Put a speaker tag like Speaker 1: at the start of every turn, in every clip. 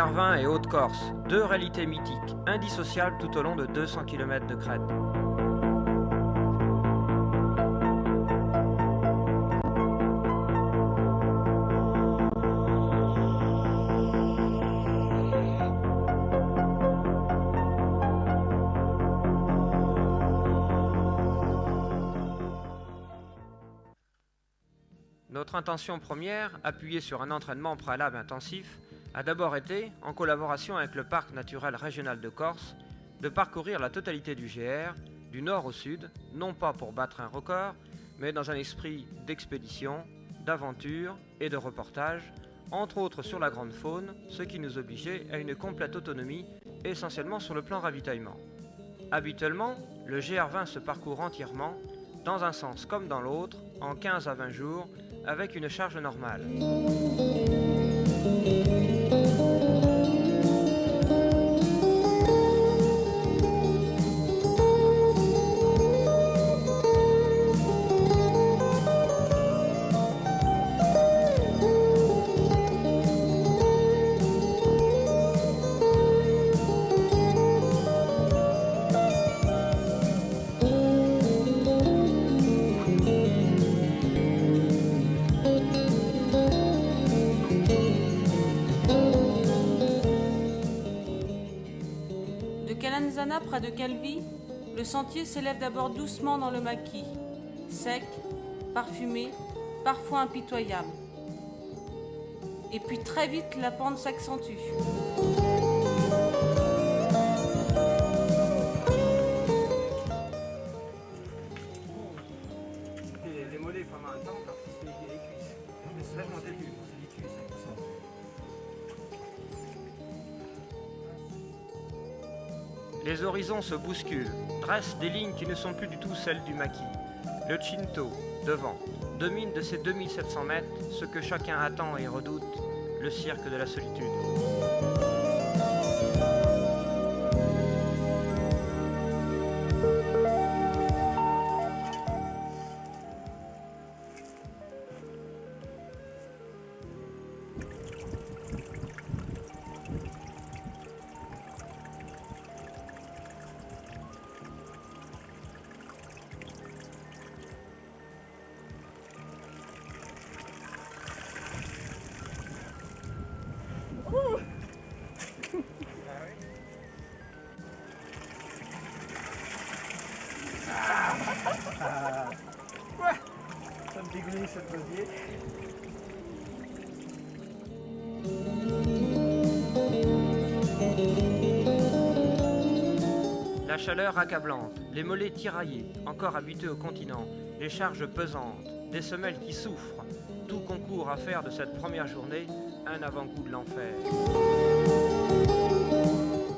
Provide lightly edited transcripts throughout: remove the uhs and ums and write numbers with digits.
Speaker 1: GR20 et Haute-Corse, deux réalités mythiques, indissociables tout au long de 200 km de crête. Notre intention première, appuyée sur un entraînement préalable intensif, a d'abord été, en collaboration avec le Parc naturel régional de Corse, de parcourir la totalité du GR, du nord au sud, non pas pour battre un record, mais dans un esprit d'expédition, d'aventure et de reportage, entre autres sur la grande faune, ce qui nous obligeait à une complète autonomie, essentiellement sur le plan ravitaillement. Habituellement, le GR20 se parcourt entièrement, dans un sens comme dans l'autre, en 15 à 20 jours, avec une charge normale.
Speaker 2: Près de Calvi, le sentier s'élève d'abord doucement dans le maquis, sec, parfumé, parfois impitoyable. Et puis très vite, la pente s'accentue.
Speaker 1: Les mollets pendant un temps, c'est les cuisses. Là, je m'en début, c'est les cuisses. Les horizons se bousculent, dressent des lignes qui ne sont plus du tout celles du maquis. Le Cinto, devant, domine de ses 2700 mètres ce que chacun attend et redoute, le cirque de la solitude.
Speaker 3: Ouais, ça me dégouline ce dossier.
Speaker 1: La chaleur accablante, les mollets tiraillés, encore habitués au continent, les charges pesantes, des semelles qui souffrent, tout concourt à faire de cette première journée un avant-goût de l'enfer.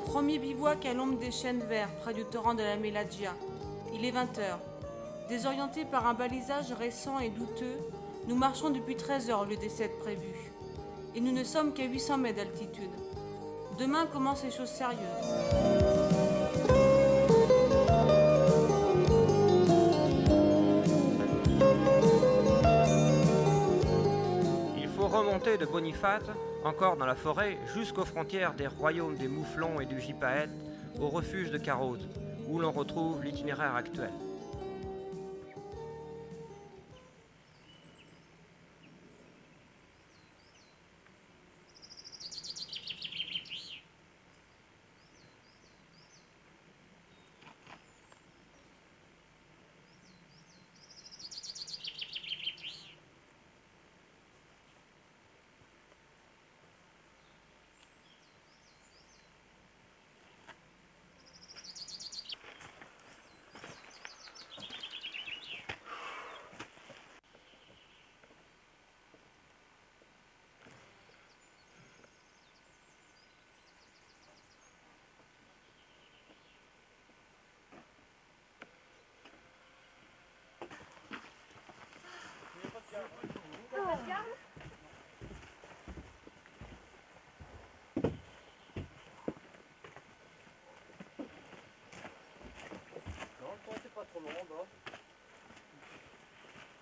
Speaker 2: Premier bivouac à l'ombre des chênes verts près du torrent de la Melagia. Il est 20h. Désorientés par un balisage récent et douteux, nous marchons depuis 13 heures au lieu des 7 prévus. Et nous ne sommes qu'à 800 mètres d'altitude. Demain commencent les choses sérieuses.
Speaker 1: Il faut remonter de Bonifate, encore dans la forêt, jusqu'aux frontières des royaumes des mouflons et du gypaète, au refuge de Caraude, où l'on retrouve l'itinéraire actuel.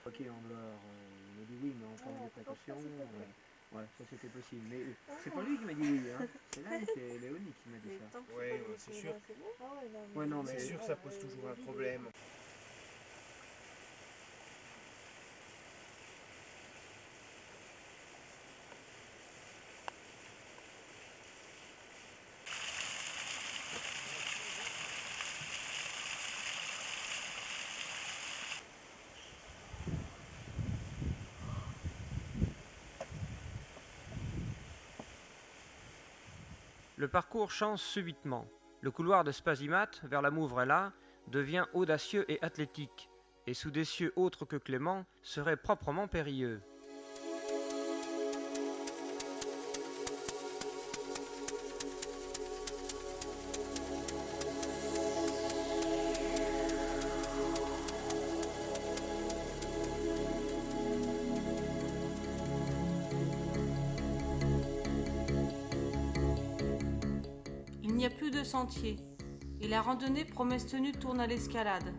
Speaker 3: Ok, on a dit oui, mais on prend des précautions. Ouais, ça c'était possible. Mais c'est pas lui qui m'a dit oui, hein. C'est là, c'est Léonie qui m'a dit ça.
Speaker 4: Ouais, c'est sûr.
Speaker 3: Ouais, non, mais
Speaker 4: C'est sûr que ça pose toujours un problème.
Speaker 1: Le parcours change subitement. Le couloir de Spazimat vers la Mouvrella devient audacieux et athlétique, et sous des cieux autres que cléments serait proprement périlleux.
Speaker 2: Il n'y a plus de sentier, et la randonnée promesse tenue tourne à l'escalade.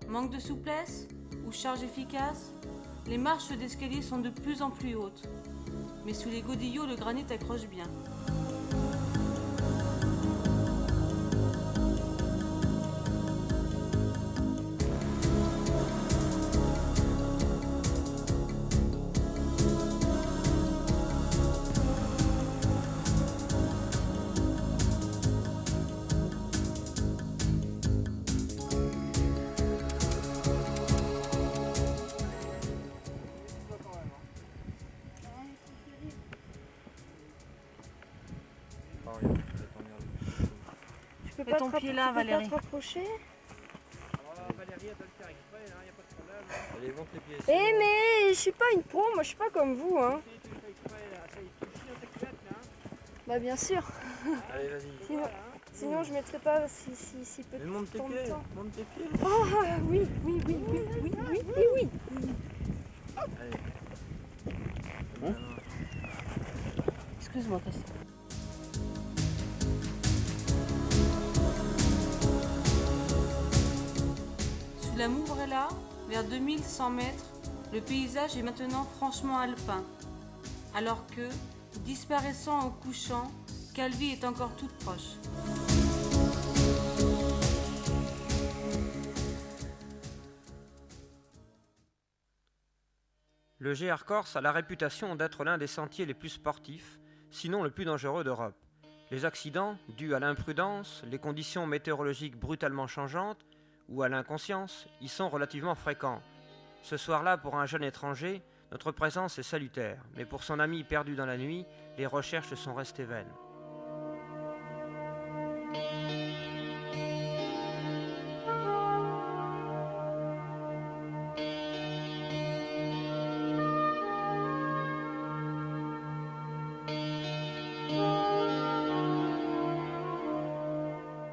Speaker 2: Manque de souplesse ou charge efficace, les marches d'escalier sont de plus en plus hautes. Mais sous les godillots, le granit accroche bien.
Speaker 5: Tu peux
Speaker 2: Mets
Speaker 5: pas
Speaker 2: ton
Speaker 5: te
Speaker 2: pied là,
Speaker 5: tu peux pas
Speaker 2: Valérie.
Speaker 5: te rapprocher.
Speaker 1: Valérie, elle doit le faire exprès, il n'y a pas de problème. Allez, monte les pieds.
Speaker 5: Eh mais je suis pas une pro, moi je suis pas comme vous hein.
Speaker 1: Si tu le fais exprès, là, ça y est, tu finis dans tes culottes, hein.
Speaker 5: Bah bien sûr.
Speaker 1: Allez, vas-y.
Speaker 5: Sinon je mettrais pas si peu
Speaker 1: Mais monte tes
Speaker 5: tant de
Speaker 1: pieds,
Speaker 5: temps.
Speaker 1: monte tes pieds.
Speaker 5: Oh oui, oui, oui, oui, oui, oui, oui, oui.
Speaker 1: Allez.
Speaker 3: Bon.
Speaker 2: Excuse-moi, Christine. Sous la Mouvrella, vers 2100 mètres, le paysage est maintenant franchement alpin. Alors que, disparaissant au couchant, Calvi est encore toute proche.
Speaker 1: Le GR Corse a la réputation d'être l'un des sentiers les plus sportifs, sinon le plus dangereux d'Europe. Les accidents, dus à l'imprudence, les conditions météorologiques brutalement changeantes ou à l'inconscience, y sont relativement fréquents. Ce soir-là, pour un jeune étranger, notre présence est salutaire, mais pour son ami perdu dans la nuit, les recherches sont restées vaines.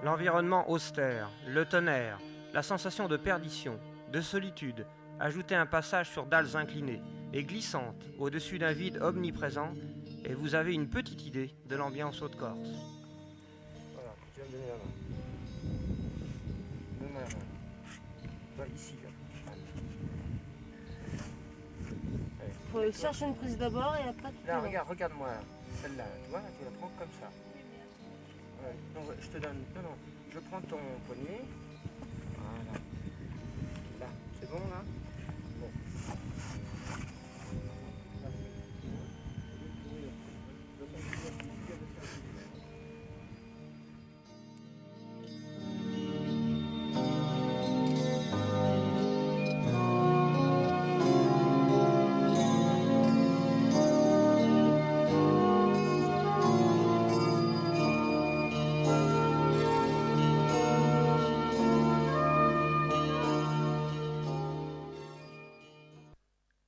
Speaker 1: L'environnement austère, le tonnerre, la sensation de perdition, de solitude, ajoutez un passage sur dalles inclinées et glissantes au-dessus d'un vide omniprésent, et vous avez une petite idée de l'ambiance Haute-Corse.
Speaker 4: Voilà, tu vas me donner la main. Donne-moi la main. Toi, ici, là. Allez.
Speaker 5: Cherche une prise d'abord et après tu
Speaker 4: Là, regarde-moi. Celle-là, tu vois, tu la prends comme ça. Ouais. Non, je te donne. Non, je prends ton poignet. Voilà. Là, c'est bon, là? Bon.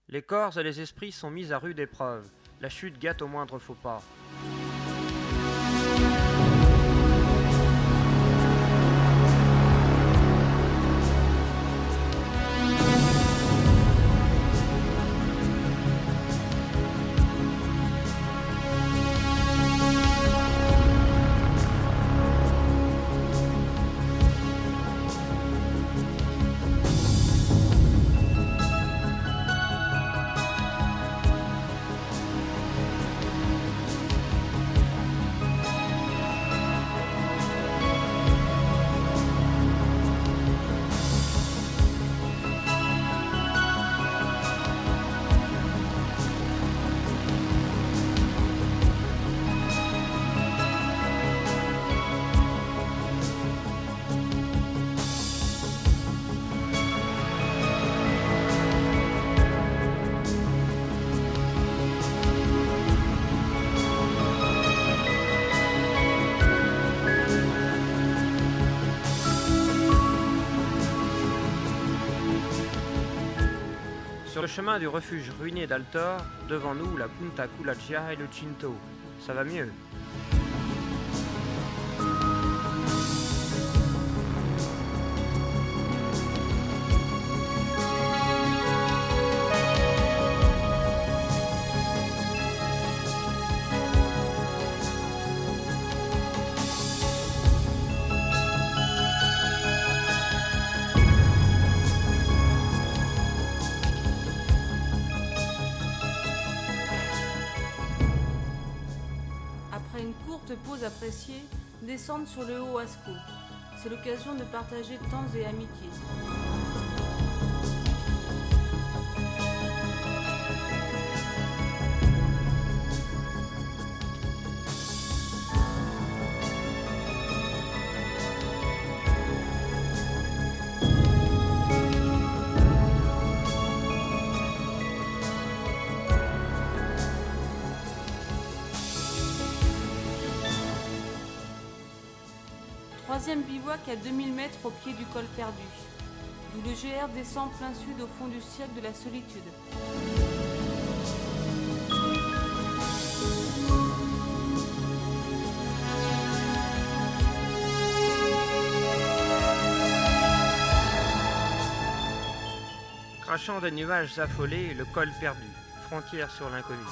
Speaker 1: Les corps et les esprits sont mis à rude épreuve. La chute gâte au moindre faux pas. Sur le chemin du refuge ruiné d'Altor, devant nous la Punta Culaccia et le Cinto. Ça va mieux.
Speaker 2: Après une courte pause appréciée, descendre sur le haut Asco. C'est l'occasion de partager temps et amitié. Troisième bivouac à 2000 mètres au pied du col perdu, d'où le GR descend plein sud au fond du cirque de la solitude.
Speaker 1: Crachant des nuages affolés, le col perdu, frontière sur l'inconnu.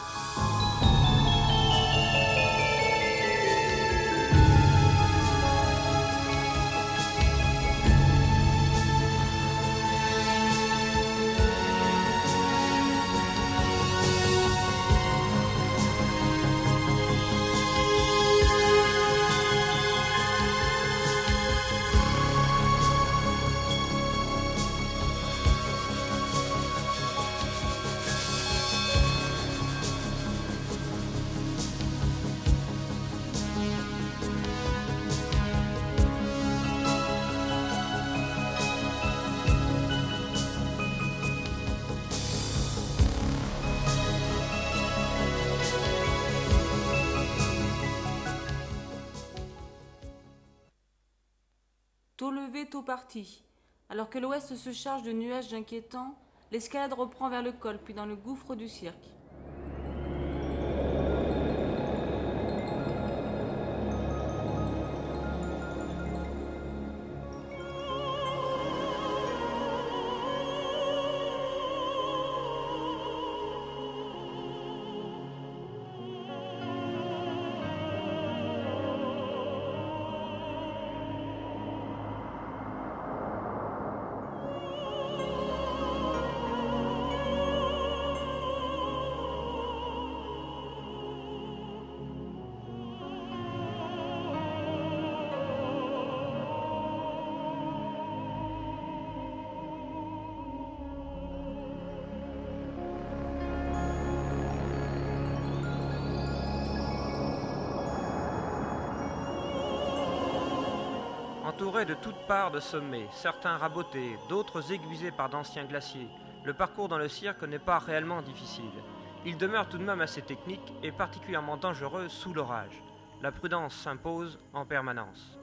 Speaker 2: Tôt levé, tôt parti. Alors que l'ouest se charge de nuages inquiétants, l'escalade reprend vers le col, puis dans le gouffre du cirque.
Speaker 1: Entouré de toutes parts de sommets, certains rabotés, d'autres aiguisés par d'anciens glaciers, le parcours dans le cirque n'est pas réellement difficile. Il demeure tout de même assez technique et particulièrement dangereux sous l'orage. La prudence s'impose en permanence.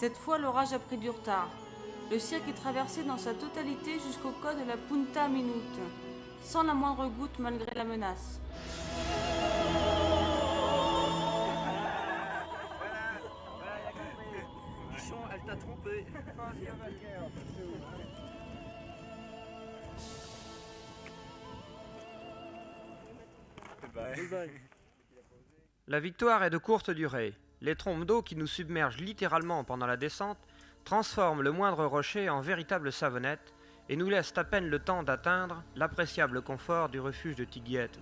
Speaker 2: Cette fois, l'orage a pris du retard. Le cirque est traversé dans sa totalité jusqu'au col de la Punta Minute, sans la moindre goutte malgré la menace.
Speaker 4: Bichon, elle t'a trompé.
Speaker 1: La victoire est de courte durée. Les trombes d'eau qui nous submergent littéralement pendant la descente transforment le moindre rocher en véritable savonnette et nous laissent à peine le temps d'atteindre l'appréciable confort du refuge de Tiguiette.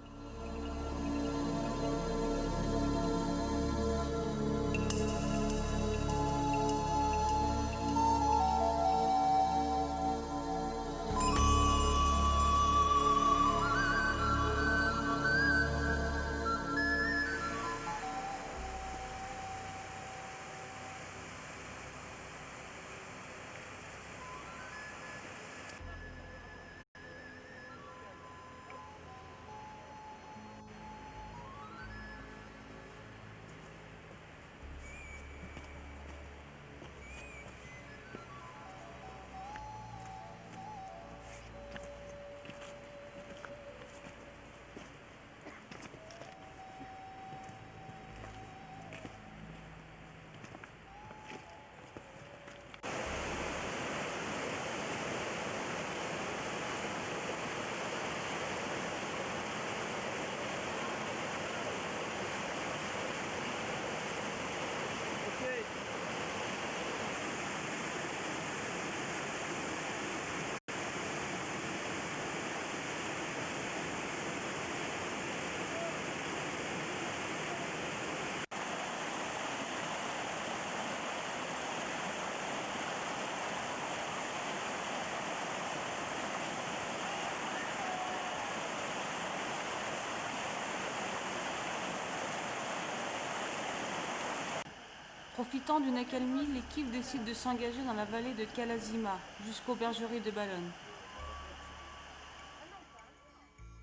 Speaker 2: Profitant d'une accalmie, l'équipe décide de s'engager dans la vallée de Calazima, jusqu'aux bergeries de Ballone.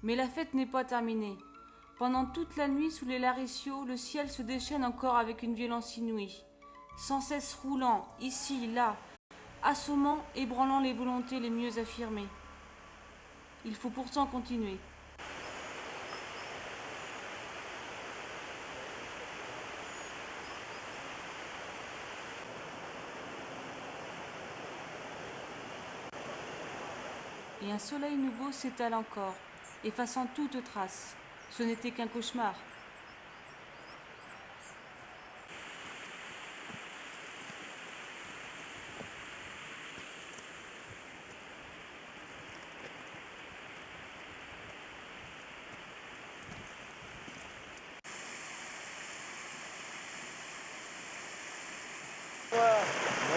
Speaker 2: Mais la fête n'est pas terminée. Pendant toute la nuit, sous les lariciaux, le ciel se déchaîne encore avec une violence inouïe, sans cesse roulant, ici, là, assommant, ébranlant les volontés les mieux affirmées. Il faut pourtant continuer. Et un soleil nouveau s'étale encore, effaçant toute trace. Ce n'était qu'un cauchemar.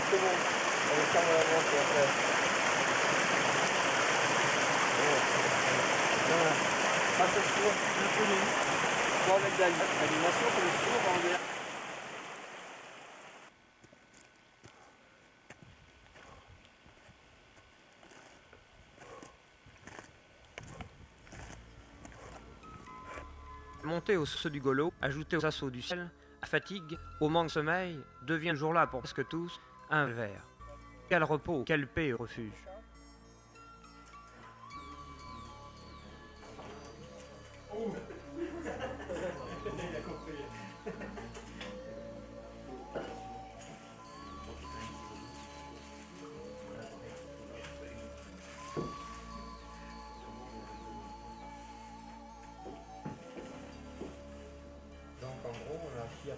Speaker 4: C'est bon. Allez, ferme la manche et après. Ah, c'est sûr, un peu long. Bon, avec de l'animation, comme le tour en l'air.
Speaker 1: Monter aux sources du Golo, ajouter aux assauts du ciel, à fatigue, au manque de sommeil, devient ce jour-là pour presque tous un verre. Quel repos, quelle paix et refuge.
Speaker 4: Donc en gros, on a ski à 100%.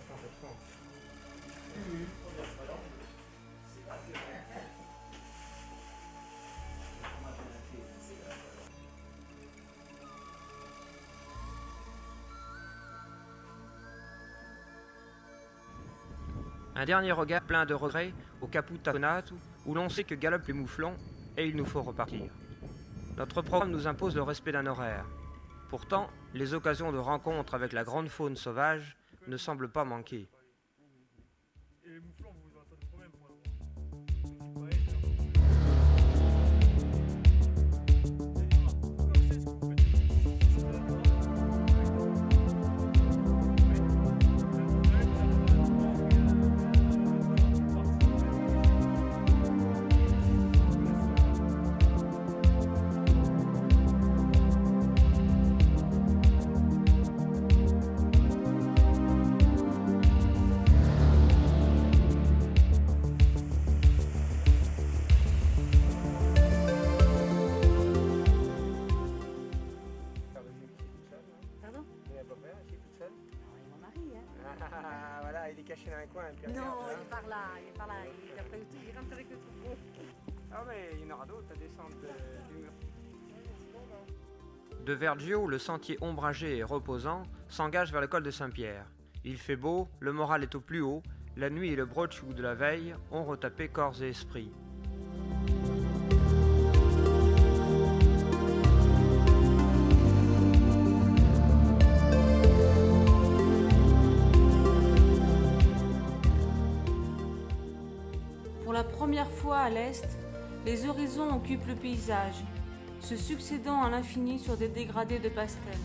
Speaker 1: Un dernier regard plein de regrets au Caputa Tonatu, où l'on sait que galopent les mouflons et il nous faut repartir. Notre programme nous impose le respect d'un horaire. Pourtant, les occasions de rencontre avec la grande faune sauvage ne semblent pas manquer.
Speaker 3: Et les mouflons, vous aurez pas de problème, moi.
Speaker 4: caché dans un coin. Et puis
Speaker 5: Non,
Speaker 4: regarde,
Speaker 5: il est par là, il est par là. Il rentre avec le troupeau.
Speaker 4: Ah mais il y en aura d'autres à descendre du mur.
Speaker 1: De Vergio, le sentier ombragé et reposant s'engage vers le col de Saint-Pierre. Il fait beau, le moral est au plus haut, la nuit et le brochou de la veille ont retapé corps et esprit.
Speaker 2: Pour la première fois à l'est, les horizons occupent le paysage, se succédant à l'infini sur des dégradés de pastel.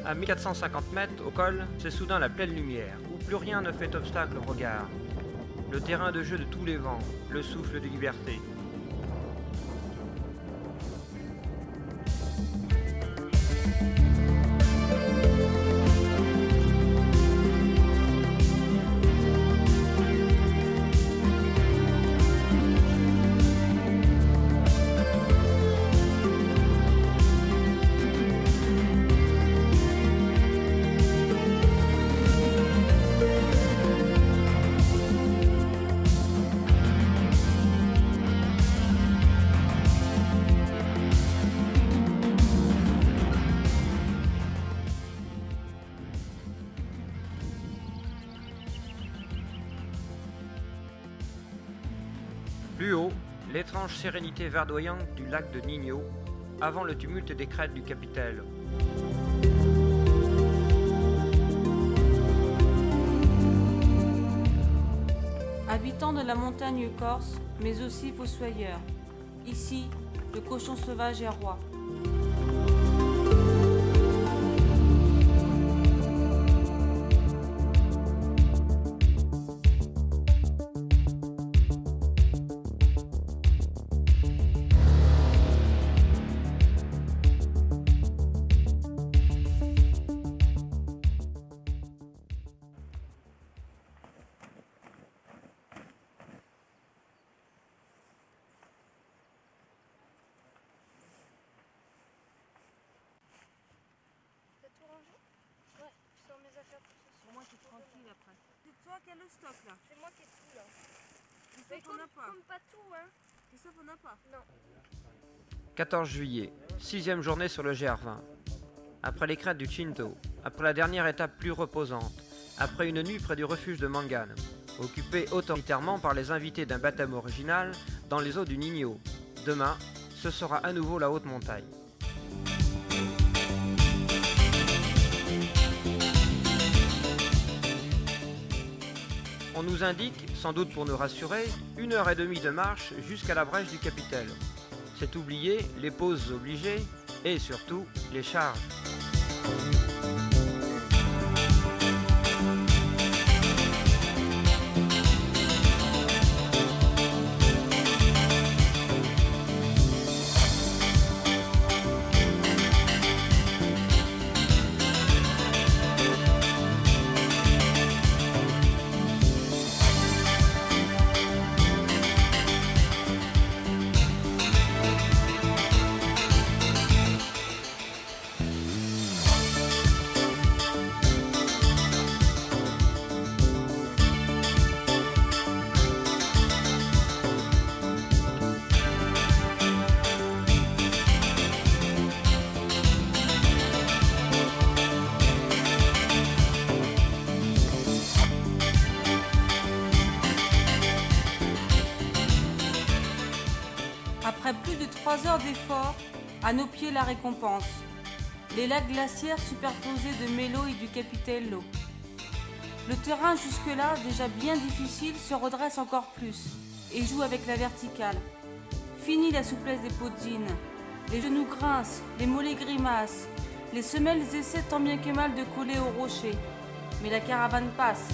Speaker 1: À 1450 mètres au col, c'est soudain la pleine lumière, où plus rien ne fait obstacle au regard. Le terrain de jeu de tous les vents, le souffle de liberté. Plus haut, l'étrange sérénité verdoyante du lac de Nigno, avant le tumulte des crêtes du Capitello.
Speaker 2: Habitants de la montagne corse, mais aussi fossoyeurs. Ici, le cochon sauvage est roi.
Speaker 5: T'as tout rangé? Ouais, je sors mes affaires pour ce soir.
Speaker 2: Moi, je suis tranquille après. C'est toi qui as le stock là.
Speaker 5: C'est moi qui ai tout là. Mais
Speaker 2: Christophe, on n'a pas.
Speaker 5: comme pas tout, hein.
Speaker 2: Christophe, on n'a pas.
Speaker 5: Non.
Speaker 1: 14 juillet, 6e journée sur le GR20. Après les crêtes du Cinto, après la dernière étape plus reposante, après une nuit près du refuge de Mangane, occupé autoritairement par les invités d'un baptême original dans les eaux du Nigno. Demain, ce sera à nouveau la haute montagne. On nous indique, sans doute pour nous rassurer, 1h30 de marche jusqu'à la brèche du Capitello. C'est oublier les pauses obligées et surtout les charges.
Speaker 2: Après plus de 3 heures d'effort, à nos pieds la récompense. Les lacs glaciaires superposés de Melo et du Capitello. Le terrain jusque-là, déjà bien difficile, se redresse encore plus et joue avec la verticale. Fini la souplesse des pozzines. Les genoux grincent, les mollets grimacent. Les semelles essaient tant bien que mal de coller au rocher. Mais la caravane passe.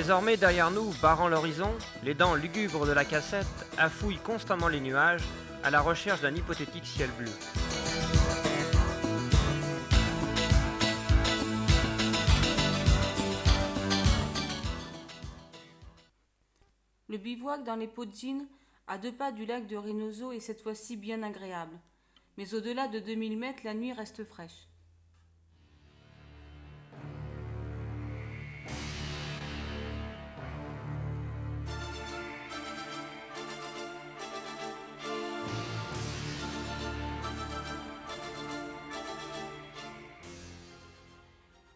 Speaker 1: Désormais derrière nous, barrant l'horizon, les dents lugubres de la cassette affouillent constamment les nuages à la recherche d'un hypothétique ciel bleu.
Speaker 2: Le bivouac dans les Podzines, à 2 pas du lac de Reynoso, est cette fois-ci bien agréable. Mais au-delà de 2000 mètres, la nuit reste fraîche.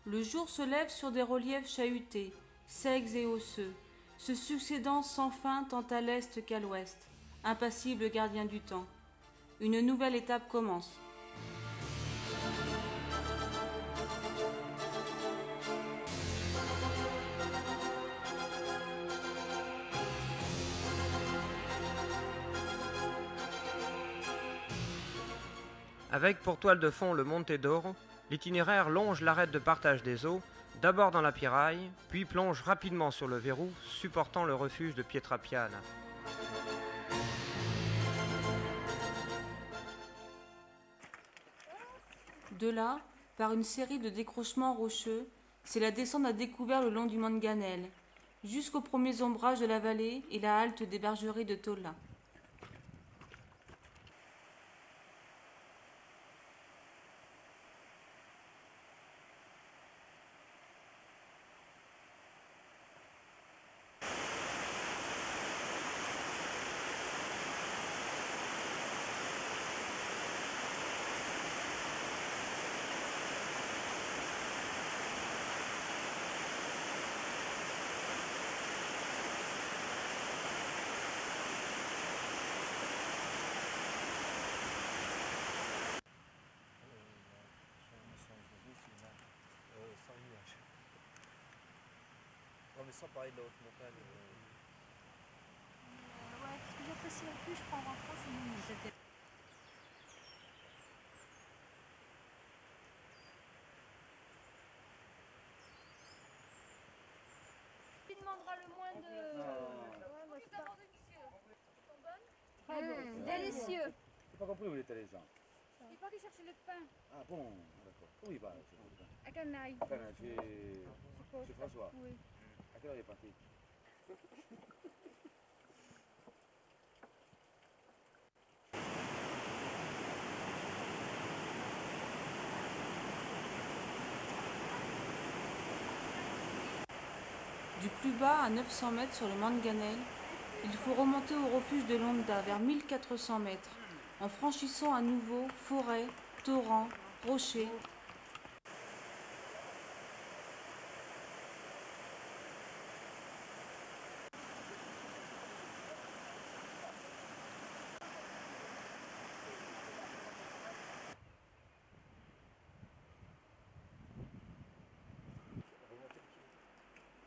Speaker 2: Le jour se lève sur des reliefs chahutés, secs et osseux, se succédant sans fin tant à l'est qu'à l'ouest, impassible gardien du temps. Une nouvelle étape commence.
Speaker 1: Avec pour toile de fond le Monte d'Oro, l'itinéraire longe l'arête de partage des eaux, d'abord dans la Piraille, puis plonge rapidement sur le verrou, supportant le refuge de Pietrapiana.
Speaker 2: De là, par une série de décrochements rocheux, c'est la descente à découvert le long du Manganel, jusqu'aux premiers ombrages de la vallée et la halte des bergeries de Tola.
Speaker 4: Mais sans parler de la haute montagne.
Speaker 5: Ouais, ce que j'apprécie le plus, je crois, en rentrant, c'est mignon. Qui demandera le moins de... Ouais, moi, je pars. Très bon. Délicieux.
Speaker 6: J'ai pas compris où il était les gens.
Speaker 5: Il faut aller chercher le pain
Speaker 6: Ah bon, d'accord. Où il va chercher le pain?
Speaker 5: à Canaille.
Speaker 6: Enfin, chez François.
Speaker 5: Oui.
Speaker 6: À quelle heure il est parti?
Speaker 2: Du plus bas, à 900 mètres sur le Manganel, il faut remonter au refuge de Londa vers 1400 mètres, en franchissant à nouveau forêts, torrents, rochers.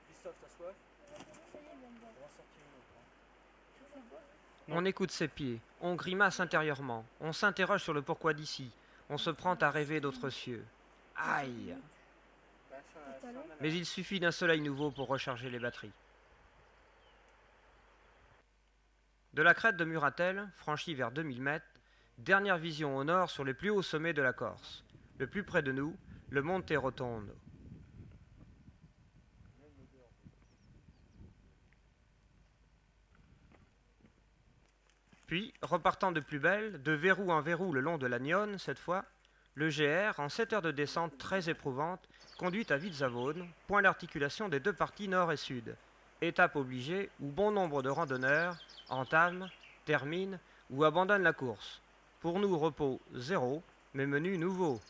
Speaker 4: Christophe, t'as soif?
Speaker 5: Ça y est, bien dedans.
Speaker 4: On va sortir une autre.
Speaker 5: Ça fait beau.
Speaker 1: On écoute ses pieds, on grimace intérieurement, on s'interroge sur le pourquoi d'ici, on se prend à rêver d'autres cieux. Aïe! Mais il suffit d'un soleil nouveau pour recharger les batteries. De la crête de Muratel, franchie vers 2000 mètres, dernière vision au nord sur les plus hauts sommets de la Corse. Le plus près de nous, le Monte Rotondo. Puis, repartant de plus belle, de verrou en verrou le long de la Nione, cette fois, le GR, en 7 heures de descente très éprouvante, conduit à Vitzavone, point d'articulation des deux parties nord et sud. Étape obligée où bon nombre de randonneurs entament, terminent ou abandonnent la course. Pour nous, repos zéro, mais menu nouveau.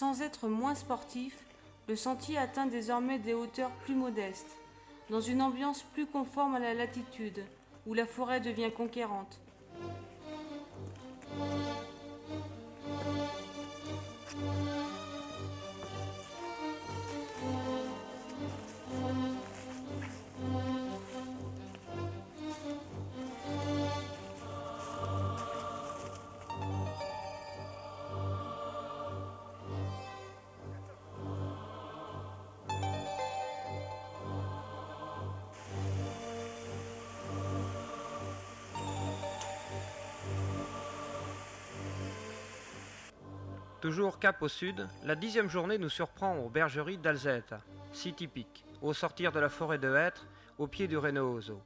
Speaker 2: Sans être moins sportif, le sentier atteint désormais des hauteurs plus modestes, dans une ambiance plus conforme à la latitude, où la forêt devient conquérante.
Speaker 1: Toujours cap au sud, la 10e journée nous surprend aux bergeries d'Alzeta, si typique, au sortir de la forêt de hêtres, au pied du Renoso,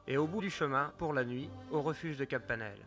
Speaker 1: et au bout du chemin, pour la nuit, au refuge de Cappanel.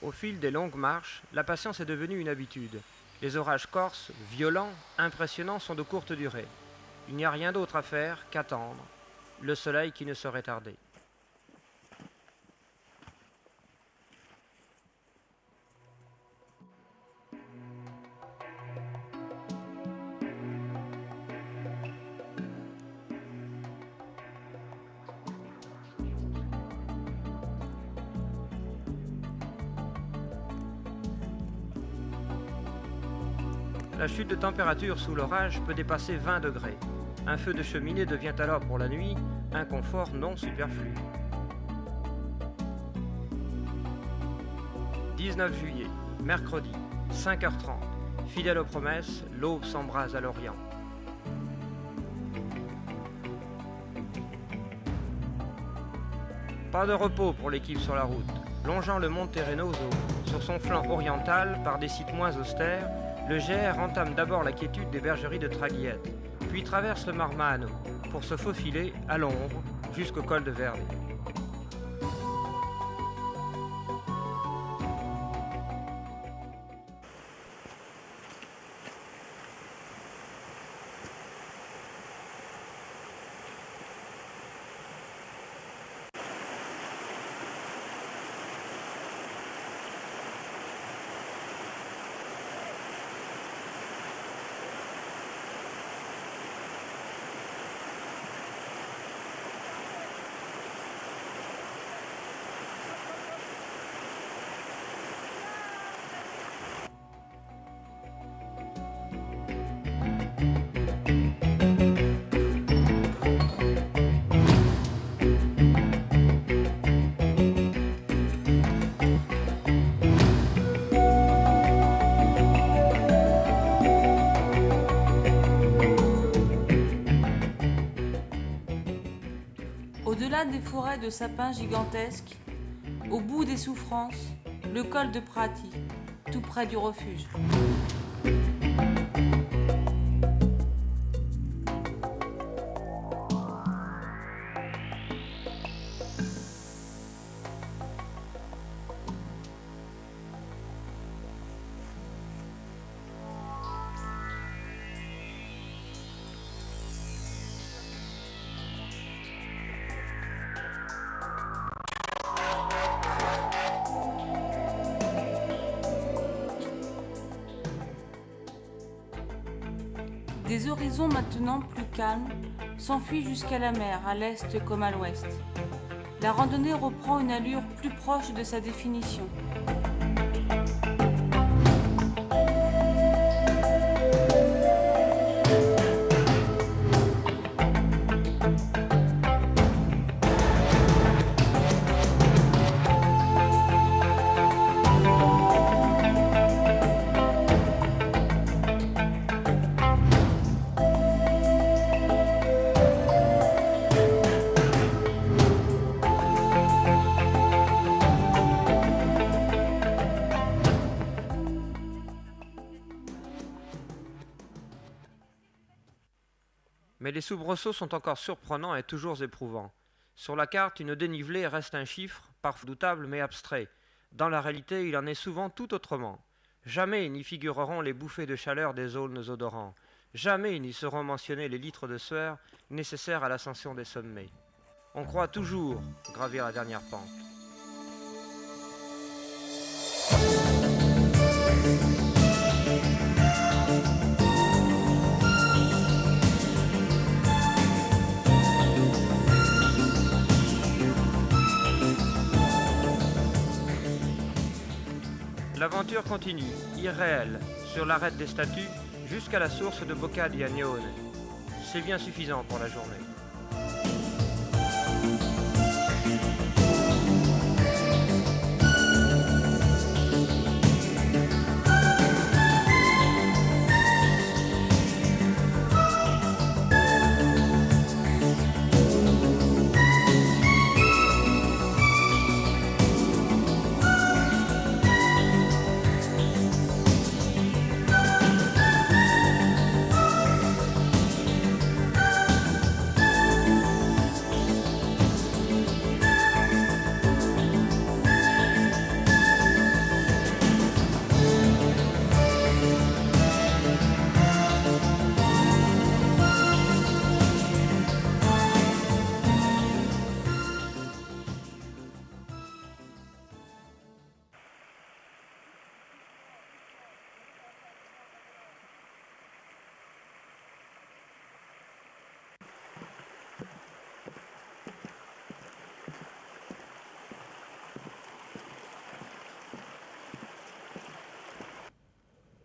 Speaker 1: Au fil des longues marches, la patience est devenue une habitude. Les orages corses, violents, impressionnants, sont de courte durée. Il n'y a rien d'autre à faire qu'attendre le soleil qui ne saurait tarder. La chute de température sous l'orage peut dépasser 20 degrés. Un feu de cheminée devient alors pour la nuit un confort non superflu. 19 juillet, mercredi, 5h30. Fidèle aux promesses, l'aube s'embrase à l'Orient. Pas de repos pour l'équipe sur la route. Longeant le Monte Renoso sur son flanc oriental par des sites moins austères, le GR entame d'abord la quiétude des bergeries de Tragliette, puis traverse le Marmano pour se faufiler à l'ombre jusqu'au col de Verdi.
Speaker 2: Au-delà des forêts de sapins gigantesques, au bout des souffrances, le col de Prati, tout près du refuge. Des horizons maintenant plus calmes s'enfuient jusqu'à la mer, à l'est comme à l'ouest. La randonnée reprend une allure plus proche de sa définition.
Speaker 1: Mais les soubresauts sont encore surprenants et toujours éprouvants. Sur la carte, une dénivelée reste un chiffre, parfois doutable mais abstrait. Dans la réalité, il en est souvent tout autrement. Jamais n'y figureront les bouffées de chaleur des aulnes odorants. Jamais n'y seront mentionnés les litres de sueur nécessaires à l'ascension des sommets. On croit toujours gravir la dernière pente. L'aventure continue, irréelle, sur l'arête des statues, jusqu'à la source de Bocca di Agnone. C'est bien suffisant pour la journée.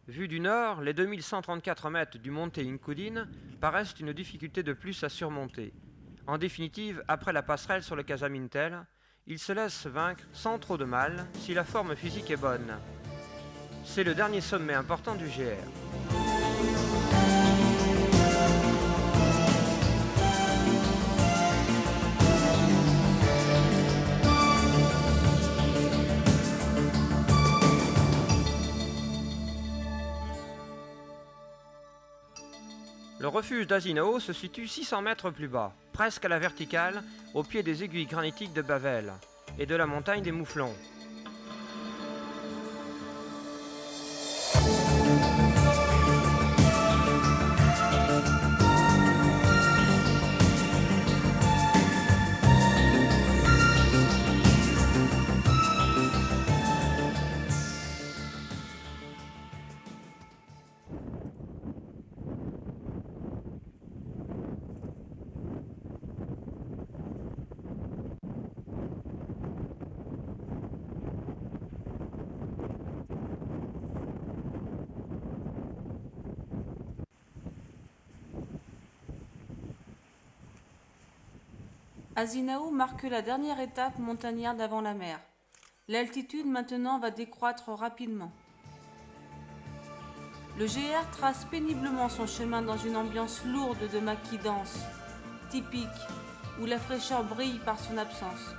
Speaker 1: Vu du nord, les 2134 mètres du Monte Incudine paraissent une difficulté de plus à surmonter. En définitive, après la passerelle sur le Casamintel, il se laisse vaincre sans trop de mal si la forme physique est bonne. C'est le dernier sommet important du GR. Le refuge d'Asinao se situe 600 mètres plus bas, presque à la verticale, au pied des aiguilles granitiques de Bavel et de la montagne des Mouflons.
Speaker 2: Asinao marque la dernière étape montagnarde avant la mer. L'altitude maintenant va décroître rapidement. Le GR trace péniblement son chemin dans une ambiance lourde de maquis denses, typique, où la fraîcheur brille par son absence.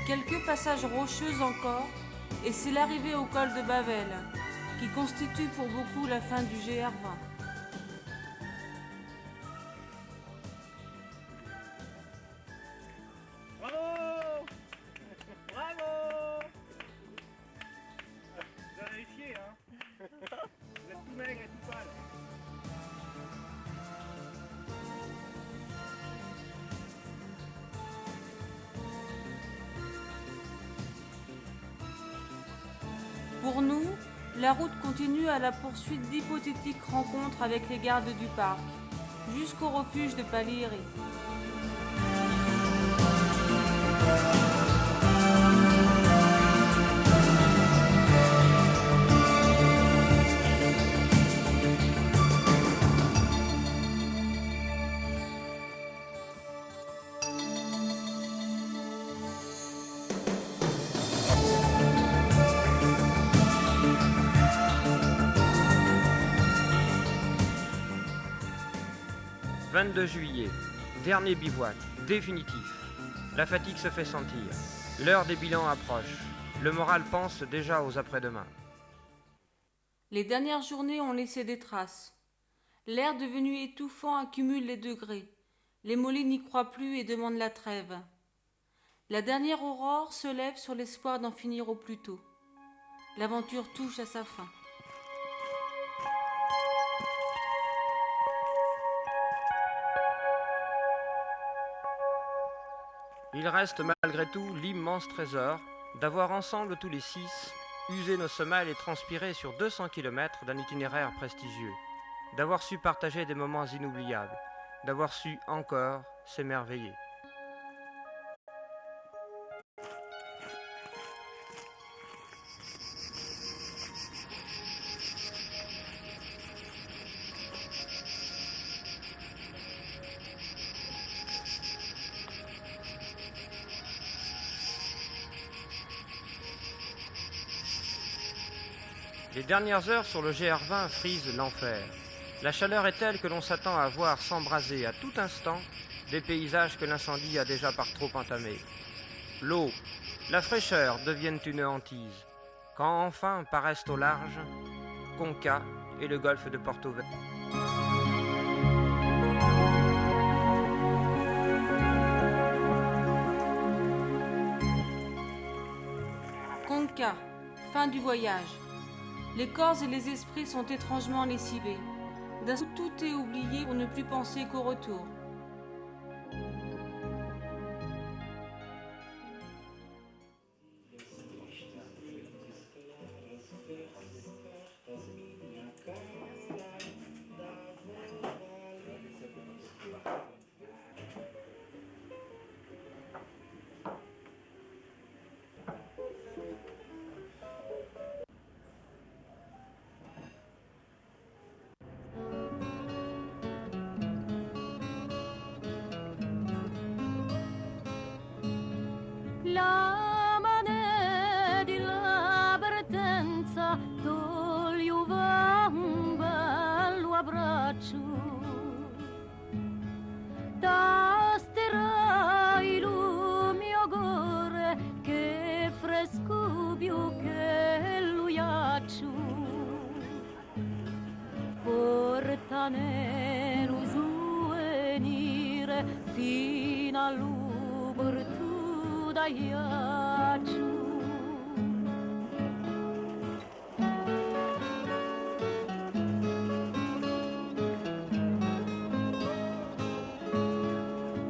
Speaker 2: Quelques passages rocheux encore, et c'est l'arrivée au col de Bavel, qui constitue pour beaucoup la fin du GR20.
Speaker 3: Bravo! Bravo! Vous avez réussi, hein? Vous êtes tout maigre et tout pâle.
Speaker 2: Pour nous, la route continue à la poursuite d'hypothétiques rencontres avec les gardes du parc, jusqu'au refuge de Palieri. «
Speaker 1: 22 juillet, Dernier bivouac, définitif. La fatigue se fait sentir. L'heure des bilans approche. Le moral pense déjà aux après-demain.
Speaker 2: Les dernières journées ont laissé des traces. L'air devenu étouffant accumule les degrés. Les mollets n'y croient plus et demandent la trêve. La dernière aurore se lève sur l'espoir d'en finir au plus tôt. L'aventure touche à sa fin.
Speaker 1: Il reste malgré tout l'immense trésor d'avoir ensemble tous les 6 usé nos semelles et transpiré sur 200 km d'un itinéraire prestigieux, d'avoir su partager des moments inoubliables, d'avoir su encore s'émerveiller. Les dernières heures sur le GR20 frisent l'enfer. La chaleur est telle que l'on s'attend à voir s'embraser à tout instant des paysages que l'incendie a déjà par trop entamés. L'eau, la fraîcheur deviennent une hantise, quand enfin paraissent au large Conca et le golfe de Porto Vecchio.
Speaker 2: Conca, fin du voyage. Les corps et les esprits sont étrangement lessivés. D'un coup, tout est oublié pour ne plus penser qu'au retour.
Speaker 5: La mane di la partenza toglieva un bello abbraccio. Tasterai lo mio cuore che fresco più che lo ghiaccio. Portane lo souvenir fino all'ubertura da ghiaccio.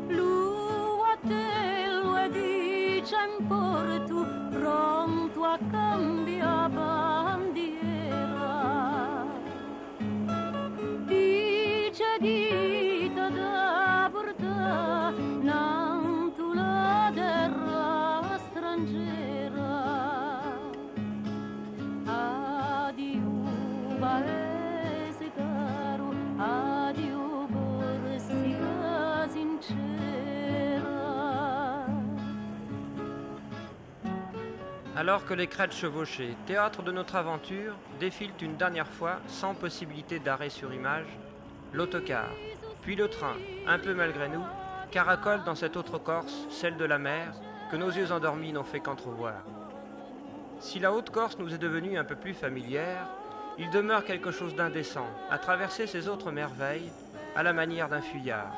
Speaker 5: Lui a te lo dice in porto, pronto a cambiare bandiera. Dice ghita da portare nanto la terra straniera. Addio paese caro, addio Corsica sincera.
Speaker 1: Alors que les crêtes chevauchées, théâtre de notre aventure, défilent une dernière fois sans possibilité d'arrêt sur image, l'autocar, puis le train, un peu malgré nous, caracole dans cette autre Corse, celle de la mer, que nos yeux endormis n'ont fait qu'entrevoir. Si la Haute-Corse nous est devenue un peu plus familière, il demeure quelque chose d'indécent à traverser ces autres merveilles à la manière d'un fuyard.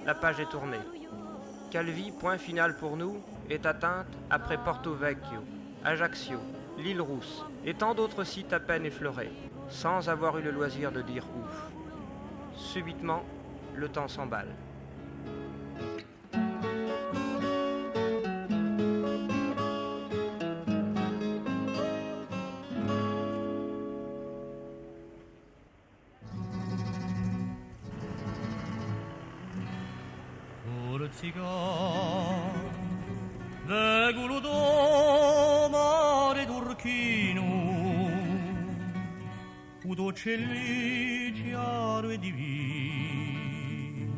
Speaker 1: La page est tournée. Calvi, point final pour nous, est atteinte après Porto Vecchio, Ajaccio, l'île Rousse et tant d'autres sites à peine effleurés, sans avoir eu le loisir de dire ouf. Subitement, le temps s'emballe.
Speaker 7: Corsica, vegolo do mare turchino, udocelli chiaro e divino,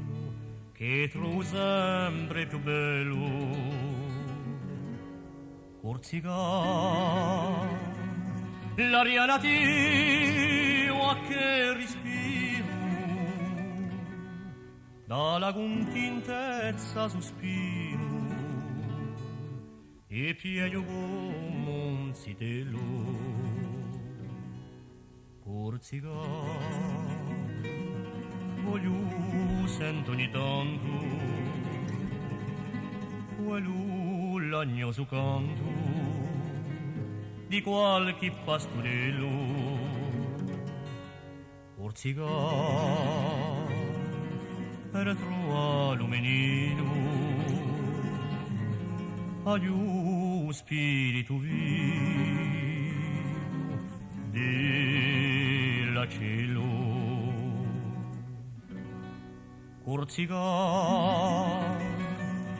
Speaker 7: che trovo sempre più bello. Corsica, l'aria nativa che respiro, dalla contentezza sospiro e piglio come un zitello Corsica voglio sento ogni tanto quello l'agnoso canto di qualche pastorello Corsica per trovare l'umenino agli spirito vivo della cielo Corsica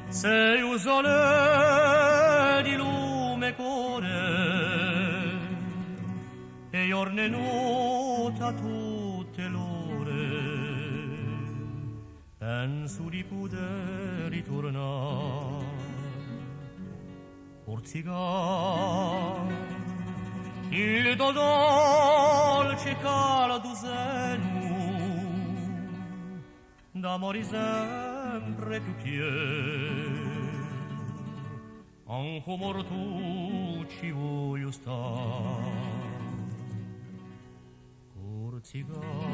Speaker 7: sei un sole di lume core e giorno e notte a tutte l'ore penso di poter ritornare Corsica il tuo dolce caldo seno d'amore sempre più pieno anche morto ci voglio stare Corsica